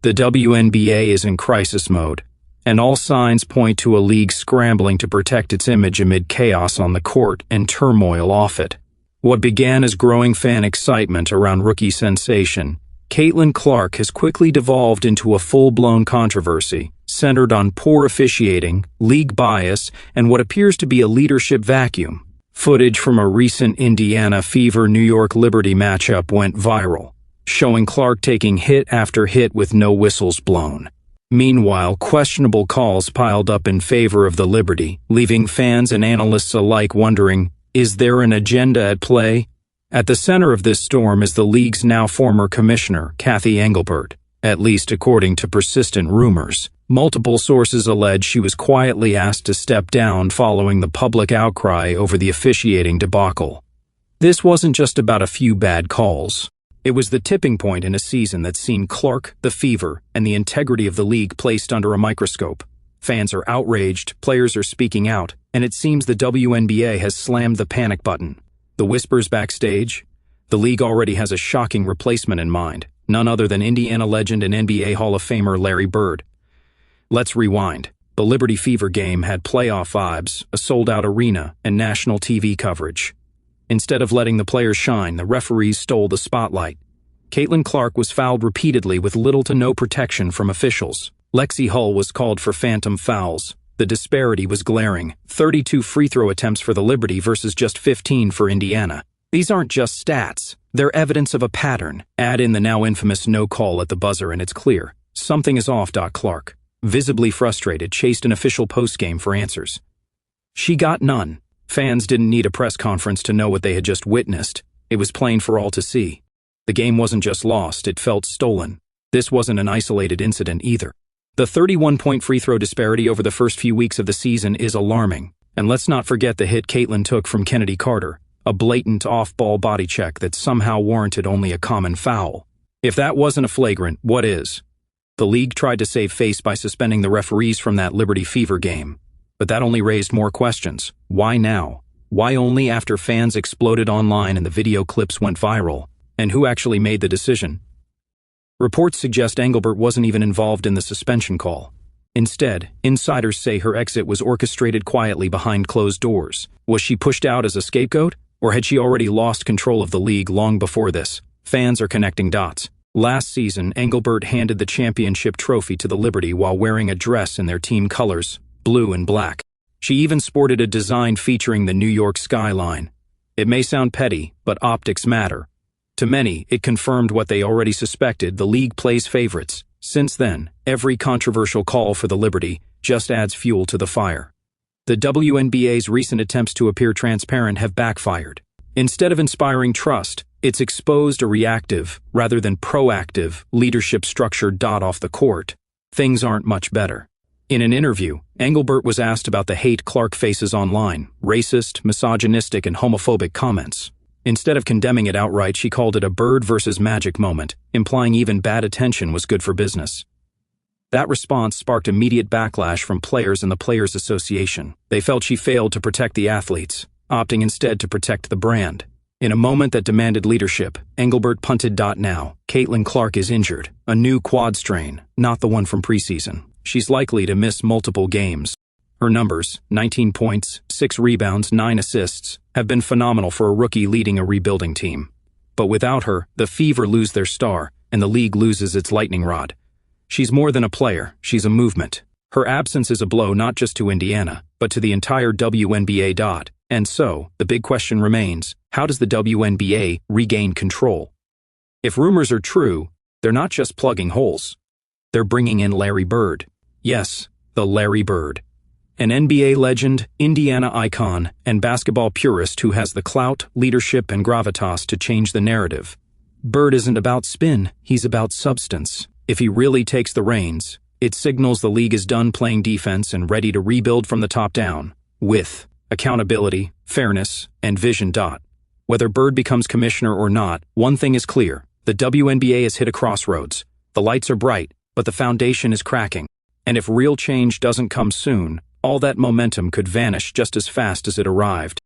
The WNBA is in crisis mode, and all signs point to a league scrambling to protect its image amid chaos on the court and turmoil off it. What began as growing fan excitement around rookie sensation, Caitlin Clark has quickly devolved into a full-blown controversy, centered on poor officiating, league bias, and what appears to be a leadership vacuum. Footage from a recent Indiana Fever-New York Liberty matchup went viral, showing Clark taking hit after hit with no whistles blown. Meanwhile, questionable calls piled up in favor of the Liberty, leaving fans and analysts alike wondering, is there an agenda at play? At the center of this storm is the league's now former commissioner, Cathy Engelbert, at least according to persistent rumors. Multiple sources allege she was quietly asked to step down following the public outcry over the officiating debacle. This wasn't just about a few bad calls. It was the tipping point in a season that's seen Clark, the Fever, and the integrity of the league placed under a microscope. Fans are outraged, players are speaking out, and it seems the WNBA has slammed the panic button. The whispers backstage? The league already has a shocking replacement in mind, none other than Indiana legend and NBA Hall of Famer Larry Bird. Let's rewind. The Liberty Fever game had playoff vibes, a sold-out arena, and national TV coverage. Instead of letting the players shine, the referees stole the spotlight. Caitlin Clark was fouled repeatedly with little to no protection from officials. Lexi Hull was called for phantom fouls. The disparity was glaring. 32 free throw attempts for the Liberty versus just 15 for Indiana. These aren't just stats. They're evidence of a pattern. Add in the now infamous no call at the buzzer and it's clear. Something is off. Clark, visibly frustrated, chased an official postgame for answers. She got none. Fans didn't need a press conference to know what they had just witnessed. It was plain for all to see. The game wasn't just lost, it felt stolen. This wasn't an isolated incident either. The 31-point free throw disparity over the first few weeks of the season is alarming. And let's not forget the hit Caitlin took from Kennedy Carter, a blatant off-ball body check that somehow warranted only a common foul. If that wasn't a flagrant, what is? The league tried to save face by suspending the referees from that Liberty Fever game. But that only raised more questions. Why now? Why only after fans exploded online and the video clips went viral? And who actually made the decision? Reports suggest Engelbert wasn't even involved in the suspension call. Instead, insiders say her exit was orchestrated quietly behind closed doors. Was she pushed out as a scapegoat? Or had she already lost control of the league long before this? Fans are connecting dots. Last season, Engelbert handed the championship trophy to the Liberty while wearing a dress in their team colors, blue and black. She even sported a design featuring the New York skyline. It may sound petty, but optics matter. To many, it confirmed what they already suspected: the league plays favorites. Since then, every controversial call for the Liberty just adds fuel to the fire. The WNBA's recent attempts to appear transparent have backfired. Instead of inspiring trust, it's exposed a reactive, rather than proactive, leadership structure. Off the court, things aren't much better. In an interview, Engelbert was asked about the hate Clark faces online: racist, misogynistic, and homophobic comments. Instead of condemning it outright, she called it a Bird versus Magic moment, implying even bad attention was good for business. That response sparked immediate backlash from players and the Players Association. They felt she failed to protect the athletes, opting instead to protect the brand. In a moment that demanded leadership, Engelbert punted. Now, Caitlin Clark is injured, a new quad strain, not the one from preseason. She's likely to miss multiple games. Her numbers, 19 points, 6 rebounds, 9 assists, have been phenomenal for a rookie leading a rebuilding team. But without her, the Fever lose their star, and the league loses its lightning rod. She's more than a player, she's a movement. Her absence is a blow not just to Indiana, but to the entire WNBA. And so, the big question remains, how does the WNBA regain control? If rumors are true, they're not just plugging holes. They're bringing in Larry Bird. Yes, the Larry Bird. An NBA legend, Indiana icon, and basketball purist who has the clout, leadership, and gravitas to change the narrative. Bird isn't about spin, he's about substance. If he really takes the reins, it signals the league is done playing defense and ready to rebuild from the top down, with accountability, fairness, and vision. Whether Bird becomes commissioner or not, one thing is clear: the WNBA has hit a crossroads. The lights are bright, but the foundation is cracking. And if real change doesn't come soon, all that momentum could vanish just as fast as it arrived.